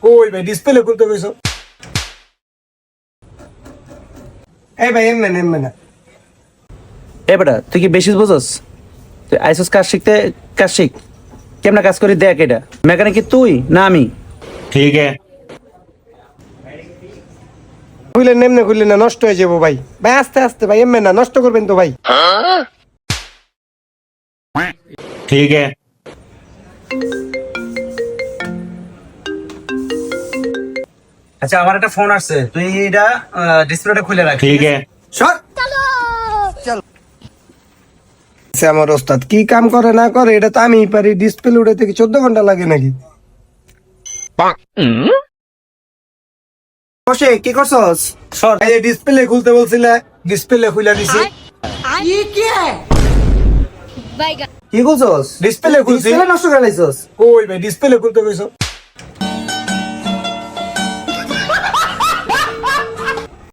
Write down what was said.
কই ভাই ডিসপ্লে খুলতে কইছো? এই ভাই এমনে না। এ বেটা তুই কি বেশি বুঝস? তুই আইসস কাজ শিখতে, কাজ শিখ। কেমন কাজ করি দেখ। এটা মেকানিক কি তুই না আমি? ठीक है। খুললেন এমনে খুললেন না, নষ্ট হয়ে যাবো ভাই। ভাই আস্তে আস্তে ভাই, এমনে না, নষ্ট করবেন তো ভাই। ठीक है। আচ্ছা আমার একটা ফোন আসছে, তুই এটা ডিসপ্লেটা খুলে রাখ। ठीक है। সর চল। আমার ওস্তাদ কি কাম করে না করে এটা তো আমিই পারি। ডিসপ্লে উঠাতে কি 14 ঘন্টা লাগে নাকি? বসে কি করছস? সর। এই যে ডিসপ্লে খুলতে বলছিলে, ডিসপ্লে খুলে দিছি। Bye, guys. কি খুলছস? ডিসপ্লে খুলছি। নষ্ট করে লাইছস। কই ভাই ডিসপ্লে খুলতে কইছো?